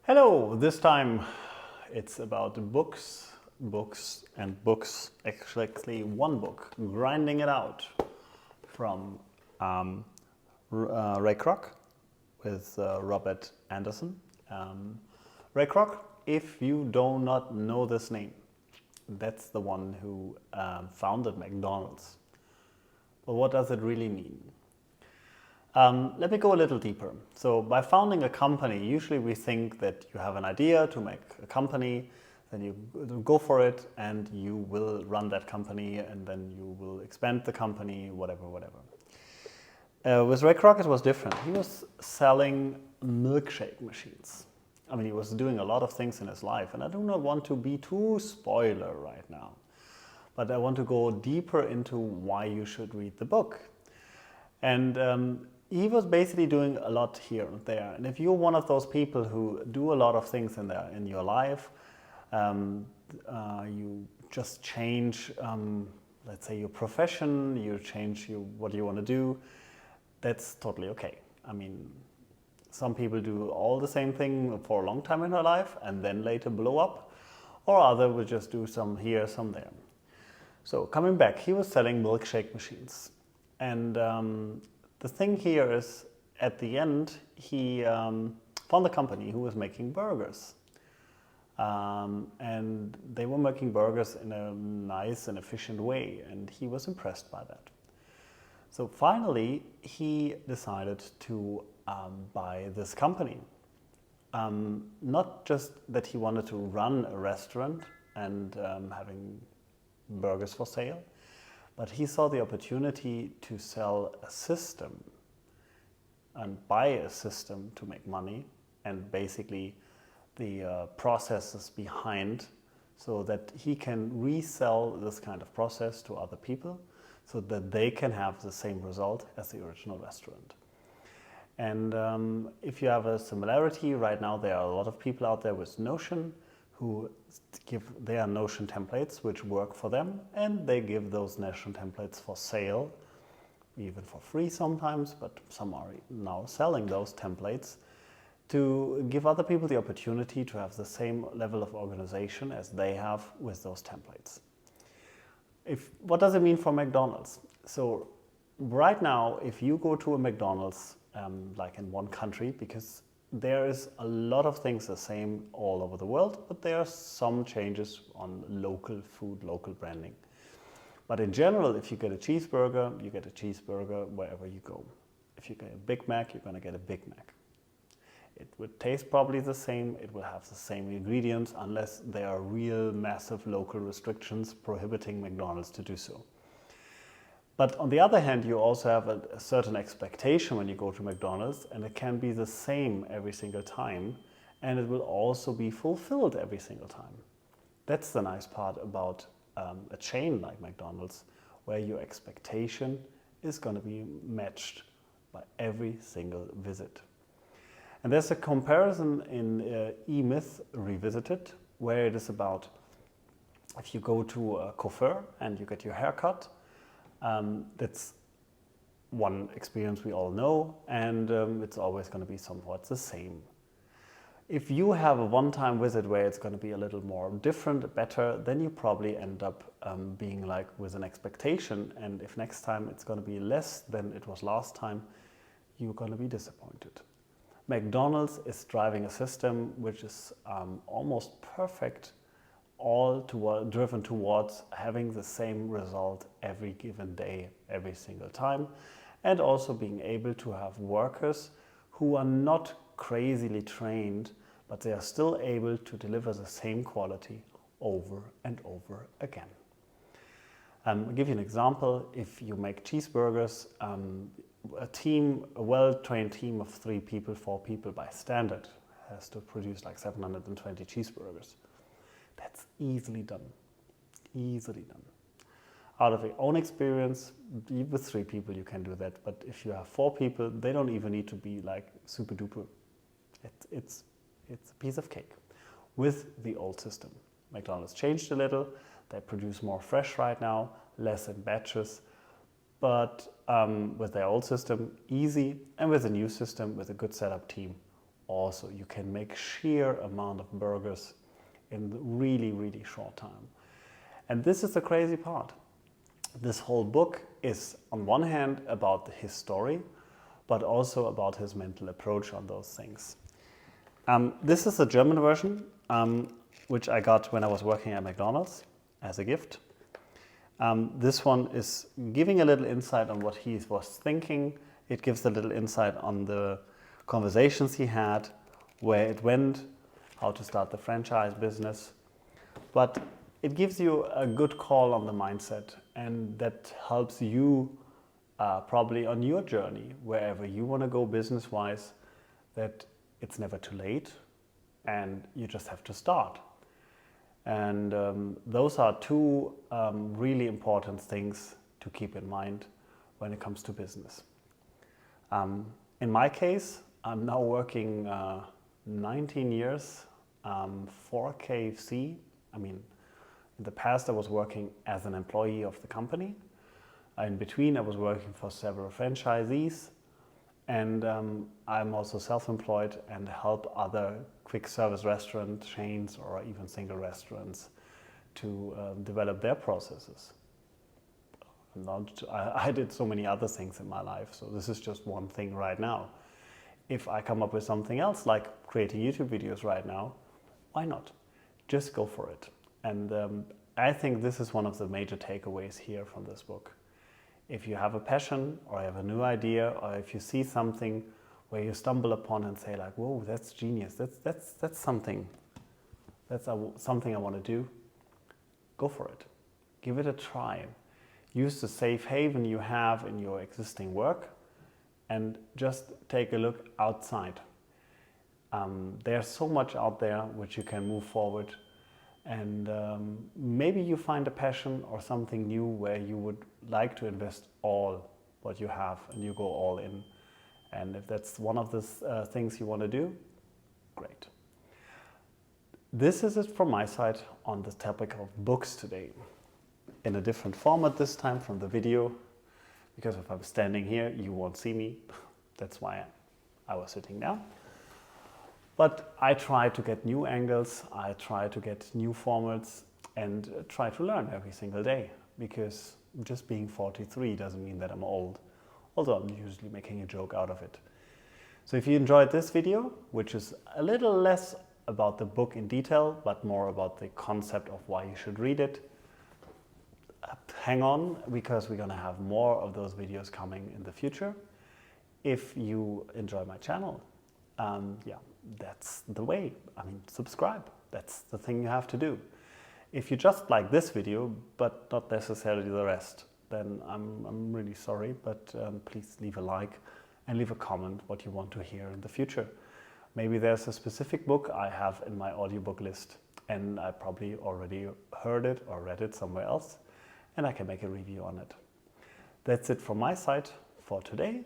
Hello, this time it's about books, and books, actually one book, Grinding It Out from Ray Kroc with Robert Anderson. Ray Kroc, if you do not know this name, that's the one who founded McDonald's. But what does it really mean? Let me go a little deeper. So by founding a company, usually we think that you have an idea to make a company, then you go for it and you will run that company and then you will expand the company, whatever. With Ray Kroc it was different. He was selling milkshake machines. I mean, he was doing a lot of things in his life, and I do not want to be too spoiler right now. But I want to go deeper into why you should read the book. And he was basically doing a lot here and there. And if you're one of those people who do a lot of things in your life, you just change, let's say, your profession, you change what you want to do, that's totally okay. I mean, some people do all the same thing for a long time in their life and then later blow up, or others will just do some here, some there. So coming back, he was selling milkshake machines. And the thing here is, at the end, he found a company who was making burgers. And they were making burgers in a nice and efficient way, and he was impressed by that. So finally, he decided to buy this company. Not just that he wanted to run a restaurant and having burgers for sale, but he saw the opportunity to sell a system and buy a system to make money, and basically the processes behind, so that he can resell this kind of process to other people so that they can have the same result as the original restaurant. And if you have a similarity, right now there are a lot of people out there with Notion who give their Notion templates which work for them, and they give those Notion templates for sale, even for free sometimes, but some are now selling those templates to give other people the opportunity to have the same level of organization as they have with those templates. What does it mean for McDonald's? So right now, if you go to a McDonald's, like in one country, because there is a lot of things the same all over the world, but there are some changes on local food, local branding. But in general, if you get a cheeseburger, you get a cheeseburger wherever you go. If you get a Big Mac, you're going to get a Big Mac. It would taste probably the same, it will have the same ingredients, unless there are real massive local restrictions prohibiting McDonald's to do so. But on the other hand, you also have a certain expectation when you go to McDonald's, and it can be the same every single time, and it will also be fulfilled every single time. That's the nice part about a chain like McDonald's, where your expectation is going to be matched by every single visit. And there's a comparison in E-Myth Revisited, where it is about if you go to a coiffeur and you get your hair cut. That's one experience we all know, and it's always going to be somewhat the same. If you have a one-time visit where it's going to be a little more different, better, then you probably end up being like with an expectation, and if next time it's going to be less than it was last time, you're going to be disappointed. McDonald's is driving a system which is almost perfect, driven towards having the same result every given day, every single time, and also being able to have workers who are not crazily trained, but they are still able to deliver the same quality over and over again. I'll give you an example. If you make cheeseburgers, a well-trained team of 3 people, 4 people by standard has to produce like 720 cheeseburgers. That's easily done. Out of your own experience, with 3 people you can do that, but if you have 4 people, they don't even need to be like super duper. It's a piece of cake with the old system. McDonald's changed a little. They produce more fresh right now, less in batches, but with their old system, easy, and with the new system, with a good setup team, also you can make sheer amount of burgers in really, really short time. And this is the crazy part. This whole book is on one hand about his story, but also about his mental approach on those things. This is the German version, which I got when I was working at McDonald's as a gift. This one is giving a little insight on what he was thinking. It gives a little insight on the conversations he had, where it went, how to start the franchise business. But it gives you a good call on the mindset, and that helps you probably on your journey, wherever you want to go business-wise, that it's never too late and you just have to start. And those are two really important things to keep in mind when it comes to business. In my case, I'm now working 19 years for KFC. I mean, in the past I was working as an employee of the company. In between I was working for several franchisees, and I'm also self-employed and help other quick service restaurant chains or even single restaurants to develop their processes. I did so many other things in my life, so this is just one thing right now. If I come up with something else, like creating YouTube videos right now, why not? Just go for it. And I think this is one of the major takeaways here from this book. If you have a passion or have a new idea, or if you see something where you stumble upon and say like, whoa, that's genius, that's something I want to do, go for it. Give it a try. Use the safe haven you have in your existing work and just take a look outside. There's so much out there which you can move forward, and maybe you find a passion or something new where you would like to invest all what you have and you go all in. And if that's one of the things you want to do, great. This is it from my side on the topic of books today. In a different format this time from the video, because if I'm standing here, you won't see me. That's why I was sitting down. But I try to get new angles, I try to get new formats, and try to learn every single day, because just being 43 doesn't mean that I'm old, although I'm usually making a joke out of it. So if you enjoyed this video, which is a little less about the book in detail, but more about the concept of why you should read it, hang on, because we're going to have more of those videos coming in the future. If you enjoy my channel, yeah, that's the way. I mean, subscribe. That's the thing you have to do. If you just like this video, but not necessarily the rest, then I'm really sorry, but please leave a like and leave a comment what you want to hear in the future. Maybe there's a specific book I have in my audiobook list, and I probably already heard it or read it somewhere else, and I can make a review on it. That's it from my side for today.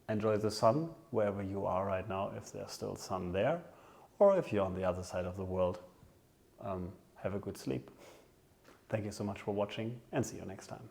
Enjoy the sun wherever you are right now, if there's still sun there, or if you're on the other side of the world. Have a good sleep. Thank you so much for watching, and see you next time.